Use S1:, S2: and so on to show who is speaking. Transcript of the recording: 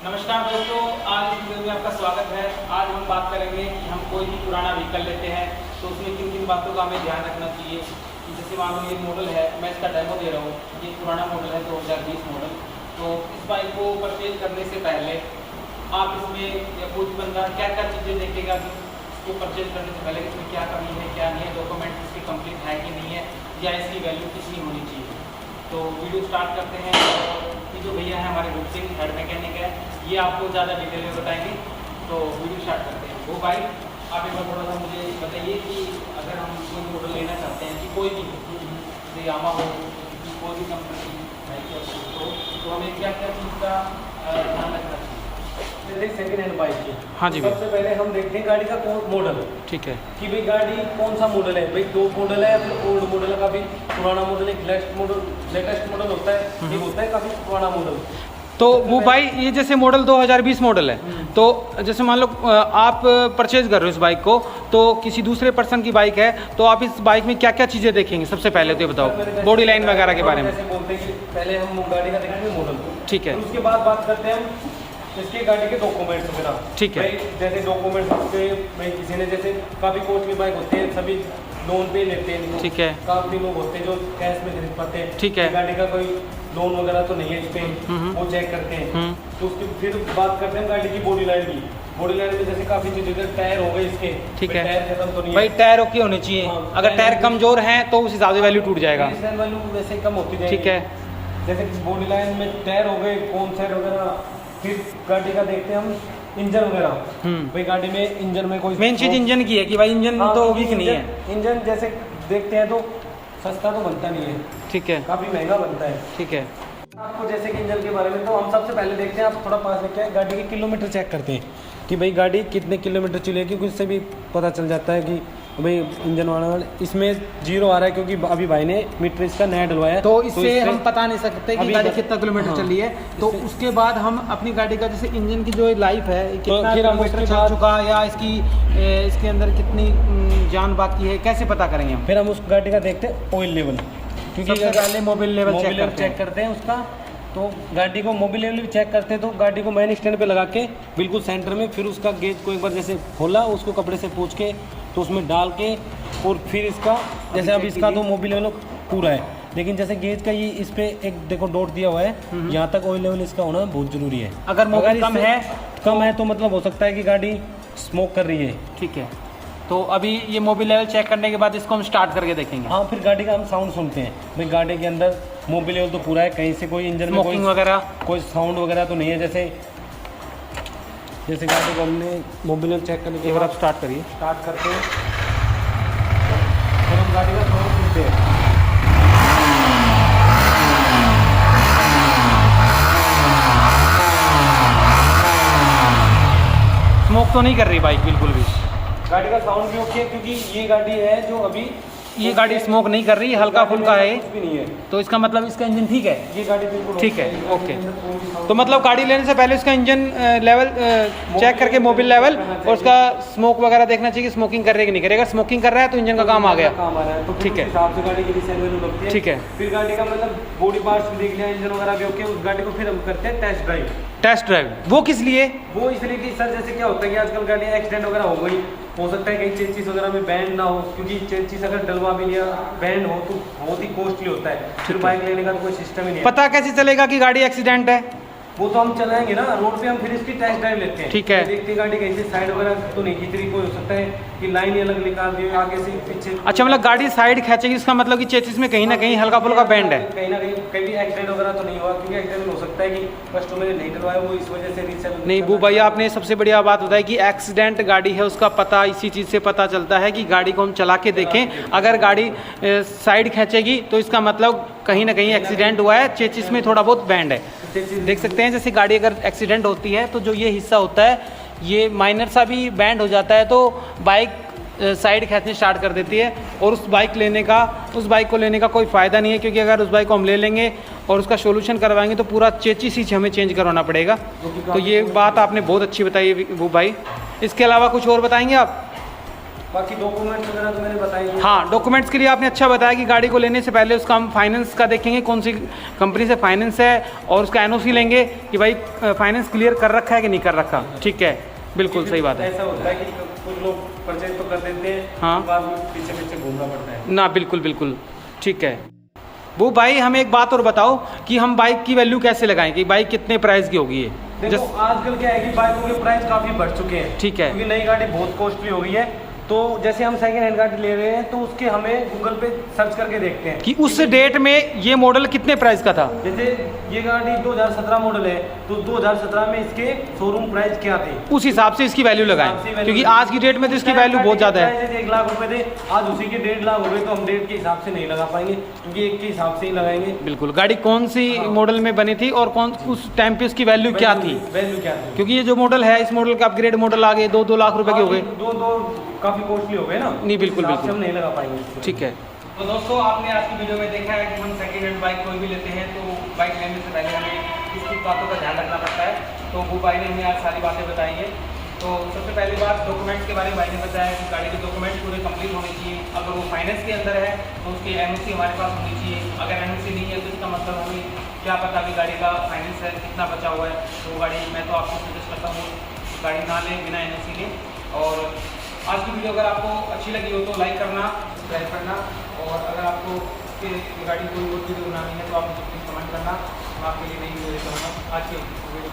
S1: नमस्कार दोस्तों, आज इस वीडियो में आपका स्वागत है। आज हम बात करेंगे कि हम कोई भी पुराना व्हीकल लेते हैं तो उसमें किन किन बातों का हमें ध्यान रखना चाहिए। जैसे मान लो ये मॉडल है, मैं इसका डेमो दे रहा हूँ। ये पुराना मॉडल है 2020 मॉडल। तो इस बाइक को परचेज करने से पहले आप इसमें या कोई भी बंदा क्या क्या चीज़ें देखेगा कि इसको परचेज करने से पहले इसमें क्या कमी है, क्या नहीं है, डॉक्यूमेंट इसके कंप्लीट है कि नहीं है, या इसकी वैल्यू कितनी होनी चाहिए। तो वीडियो स्टार्ट करते हैं। और ये जो भैया है हमारे रूप सिंह हेड मैकेनिक है, ये आपको ज़्यादा डिटेल में बताएंगे। तो वीडियो स्टार्ट करते हैं। वो भाई आप एक बार थोड़ा सा मुझे बताइए कि अगर हम कोई मॉडल लेना चाहते हैं कि कोई भी जैसे यामा हो, कोई भी कंपनी बाइक हो, तो हमें क्या क्या चीज़ का ध्यान रखना चाहिए।
S2: सेकेंड हैंड बाइक की
S1: हाँ जी,
S2: सबसे पहले हम देखते हैं गाड़ी का कौन मॉडल।
S1: ठीक है
S2: कि भाई गाड़ी कौन सा मॉडल है, भाई टॉप मॉडल है या फिर ओल्ड मॉडल है, काफी पुराना मॉडल है, लेटेस्ट मॉडल होता है, ये होता है काफी पुराना मॉडल।
S1: तो वो भाई ये जैसे मॉडल 2020 मॉडल है, तो जैसे मान लो आप परचेज कर रहे हो इस बाइक को, तो किसी दूसरे पर्सन की बाइक है, तो आप इस बाइक में क्या क्या चीज़ें देखेंगे सबसे पहले, तो ये बताओ बॉडी लाइन वगैरह के बारे में।
S2: जैसे बोलते हैं कि पहले हम गाड़ी का देखेंगे मॉडल,
S1: ठीक है।
S2: उसके बाद बात करते हैं हम इसके गाड़ी के डॉक्यूमेंट्स वगैरह।
S1: ठीक है।
S2: जैसे डॉक्यूमेंट्स पे भाई किसी ने जैसे काफ़ी कॉस्टली बाइक होते हैं, सभी लोन पे लेते हैं।
S1: ठीक है।
S2: काफ़ी लोग होते हैं जो कैश में खरीद पाते हैं।
S1: ठीक है।
S2: गाड़ी का कोई लोन वगैरह तो नहीं है इस पे, वो चेक करते हैं। तो उसकी फिर बात करते हैं गाड़ी की बॉडी लाइन की। बॉडी लाइन में जैसे काफ़ी चीज़ें, टायर हो गए इसके,
S1: ठीक है,
S2: टायर खत्म तो नहीं
S1: भाई
S2: है,
S1: टायर ओके होने चाहिए।
S2: हाँ,
S1: अगर टायर कमजोर हैं तो उस हिसाब से वैल्यू टूट जाएगा।
S2: वैल्यू वैसे कम होती जाएगी।
S1: ठीक है।
S2: जैसे बॉडी लाइन में टायर हो गए, कौन साइड वगैरह। फिर गाड़ी का देखते हैं हम इंजन वगैरह। भाई गाड़ी में इंजन में कोई
S1: मेन चीज इंजन की है कि भाई इंजन तो वीक नहीं है।
S2: इंजन जैसे देखते हैं तो सस्ता तो बनता नहीं है,
S1: ठीक है,
S2: काफ़ी महंगा बनता है।
S1: ठीक है।
S2: आपको जैसे कि इंजन के बारे में तो हम सबसे पहले देखते हैं, आप थोड़ा पास लेके आए, गाड़ी के किलोमीटर चेक करते हैं कि भाई गाड़ी कितने किलोमीटर चलेगी। कुछ से भी पता चल जाता है कि भाई इंजन वाला इसमें 0 आ रहा है, क्योंकि अभी भाई ने मीटर इसका नया डलवाया है।
S1: तो इससे हम पता नहीं सकते कि गाड़ी कितना किलोमीटर चली है। तो उसके बाद हम अपनी गाड़ी का जैसे इंजन की जो लाइफ है कितना किलोमीटर चल चुका, या इसके अंदर कितनी जान बाकी है, कैसे पता करेंगे हम।
S2: फिर हम उस गाड़ी का देखते हैं ऑयल लेवल, क्योंकि
S1: सबसे पहले मोबिल लेवल
S2: चेक करते हैं उसका। तो गाड़ी को मोबिल लेवल भी चेक करते हैं, तो गाड़ी को मेन स्टैंड पे लगा के बिल्कुल सेंटर में, फिर उसका गेज को एक बार जैसे खोला, उसको कपड़े से पोंछ के तो उसमें डाल के, और फिर इसका जैसे अब इसका तो मोबिल लेवल पूरा है, लेकिन जैसे गेज का ये इस पे एक देखो डॉट दिया हुआ है, यहाँ तक ऑयल लेवल इसका होना बहुत जरूरी है।
S1: अगर मोबिल कम है
S2: तो मतलब हो सकता है कि गाड़ी स्मोक कर रही है।
S1: ठीक है। तो अभी ये मोबिल लेवल चेक करने के बाद इसको हम स्टार्ट करके देखेंगे।
S2: हाँ, फिर गाड़ी का हम साउंड सुनते हैं, भाई गाड़ी के अंदर मोबिल लेवल तो पूरा है, कहीं से कोई इंजन में
S1: स्मोकिंग वगैरह
S2: कोई साउंड वगैरह तो नहीं है। जैसे गाड़ी को हमने मोबिल लेवल चेक करने के बाद
S1: आप स्टार्ट करिए।
S2: स्टार्ट करते हैं, फिर हम गाड़ी का साउंड सुनते हैं।
S1: स्मोक तो नहीं कर रही बाइक बिल्कुल भी।
S2: गाड़ी का साउंड भी ओके है, क्योंकि ये गाड़ी है जो अभी
S1: ये गाड़ी स्मोक नहीं कर रही, हल्का फुल्का है,
S2: कुछ भी नहीं है।
S1: तो इसका मतलब इसका इंजन ठीक है।
S2: ये गाड़ी बिल्कुल
S1: ठीक है, ओके। तो मतलब गाड़ी लेने से पहले उसका इंजन लेवल चेक करके मोबिल लेवल और उसका स्मोक वगैरह देखना चाहिए कि स्मोकिंग कर रही है कि नहीं करेगा। स्मोकिंग कर रहा है तो इंजन का काम आ गया।
S2: तो
S1: ठीक है,
S2: हिसाब से गाड़ी की रीसेल वैल्यू लगती है।
S1: ठीक है।
S2: फिर गाड़ी का मतलब बॉडी पार्ट्स देख लिया, इंजन वगैरह भी ओके, उस गाड़ी को फिर हम करते हैं टेस्ट ड्राइव।
S1: टेस्ट ड्राइव वो किस लिए?
S2: वो इसलिए कि सर जैसे क्या होता है कि आजकल गाड़ियाँ एक्सीडेंट वगैरह हो गई, हो सकता है कहीं चेंचिस वगैरह में बैंड ना हो, क्योंकि चेंचिस अगर डलवा भी लिया बैंड हो तो बहुत ही कॉस्टली होता है। फिर बाइक लेने का तो कोई सिस्टम ही नहीं है।
S1: पता कैसे चलेगा कि गाड़ी एक्सीडेंट है?
S2: वो तो हम चलाएंगे ना रोड पे, हम फिर इसकी टेस्ट ड्राइव लेते हैं।
S1: ठीक है।
S2: देखते गाड़ी कैसे साइड वगैरह तो नहीं खींच रही, कोई हो सकता है कि लाइन ही अलग निकाल दी आगे से पीछे।
S1: अच्छा, मतलब गाड़ी साइड खींचेगी, इसका मतलब कि चेसिस में कहीं ना कहीं हल्का फुल्का बैंड है।
S2: कहीं ना कहीं भी एक्सीडेंट वगैरह तो नहीं हुआ, क्योंकि एक्सीडेंट हो सकता है कि कस्टमर ने नहीं डलवाया, वो इस वजह से रीसेल
S1: नहीं। वो भैया आपने सबसे बढ़िया बात बताई कि एक्सीडेंट गाड़ी है उसका पता इसी चीज़ से पता चलता है कि गाड़ी को हम चला के देखें। अगर गाड़ी साइड खींचेगी तो इसका मतलब कहीं ना कहीं एक्सीडेंट हुआ है, चेसिस में थोड़ा बहुत बैंड है। देख सकते हैं जैसे गाड़ी अगर एक्सीडेंट होती है तो जो ये हिस्सा होता है ये माइनर सा भी बैंड हो जाता है, तो बाइक साइड खींचनी स्टार्ट कर देती है। और उस बाइक को लेने का कोई फ़ायदा नहीं है, क्योंकि अगर उस बाइक को हम ले लेंगे और उसका सोल्यूशन करवाएंगे तो पूरा चेचिस ही हमें चेंज करवाना पड़ेगा। तो ये बात आपने बहुत अच्छी बताई वो भाई। इसके अलावा कुछ और बताएंगे आप?
S2: बाकी डॉक्यूमेंट्स वगैरह तो मैंने बताई दिए।
S1: हाँ, डॉक्यूमेंट्स के लिए आपने अच्छा बताया कि गाड़ी को लेने से पहले उसका हम फाइनेंस का देखेंगे, कौन सी कंपनी से फाइनेंस है, और उसका एनओसी लेंगे कि भाई फाइनेंस क्लियर कर रखा है कि नहीं कर रखा। ठीक है, बिल्कुल सही बात है।
S2: ऐसा होता है कि कुछ लोग परचेज तो कर देते हैं,
S1: हाँ,
S2: बाद में पीछे पीछे घूमना पड़ता है
S1: ना। बिल्कुल बिल्कुल ठीक है। वो भाई हमें एक बात और बताओ कि हम बाइक की वैल्यू कैसे लगाएं कि बाइक कितने प्राइस की होगी ये?
S2: देखो आजकल क्या है कि बाइकों के प्राइस काफ़ी बढ़ चुके हैं।
S1: ठीक है,
S2: क्योंकि नई गाड़ी बहुत कॉस्टली हो गई है। तो जैसे हम सेकंड हैंड गाड़ी ले रहे हैं तो उसके हमें गूगल पे सर्च करके देखते हैं
S1: कि उस डेट में ये मॉडल कितने प्राइस का था।
S2: जैसे ये गाड़ी 2017 मॉडल है तो 2017 में इसके शोरूम प्राइस क्या थे,
S1: उस हिसाब से इसकी वैल्यू लगाएं, क्योंकि आज की डेट में तो इसकी वैल्यू बहुत ज़्यादा है।
S2: 1 लाख रुपए थे, आज उसी के 1.5 लाख हो गए, तो हम डेट के हिसाब से नहीं लगा पाएंगे, क्योंकि एक के हिसाब से ही लगाएंगे।
S1: बिल्कुल, गाड़ी कौन सी मॉडल में बनी थी और कौन उस टाइम पे उसकी वैल्यू क्या थी, क्योंकि ये जो मॉडल है इस मॉडल का अपग्रेड मॉडल आ गए 2-2 लाख रुपए के हो गए,
S2: दो काफ़ी कॉस्टली हो गए ना।
S1: नहीं बिल्कुल बिल्कुल
S2: हम नहीं लगा पाएंगे।
S1: ठीक है। तो दोस्तों आपने आज की वीडियो में देखा है कि हम सेकेंड हैंड बाइक कोई भी लेते हैं तो बाइक लेने से पहले हमें किस बातों का ध्यान रखना पड़ता है। तो वो भाई ने हमें आज सारी बातें बताई है। तो सबसे पहली बात डॉक्यूमेंट्स के बारे में भाई ने बताया कि गाड़ी के डॉक्यूमेंट्स पूरे कंप्लीट होने चाहिए। अगर वो फाइनेंस के अंदर है तो उसकी एनओसी हमारे पास होनी चाहिए। अगर एनओसी नहीं है तो इसका मतलब हमें क्या पता कि गाड़ी का फाइनेंस है कितना बचा हुआ है। तो गाड़ी मैं तो आपको सजेस्ट करता हूँ गाड़ी ना लें बिना एनओसी के। और आज की वीडियो अगर आपको अच्छी लगी हो तो लाइक करना, सब्सक्राइब करना, और अगर आपको गाड़ी कोई और वीडियो बनानी है तो आप मुझे प्लीज़ कमेंट करना। मैं आपके लिए नई वीडियो लेकर आऊँगा। आज के वीडियो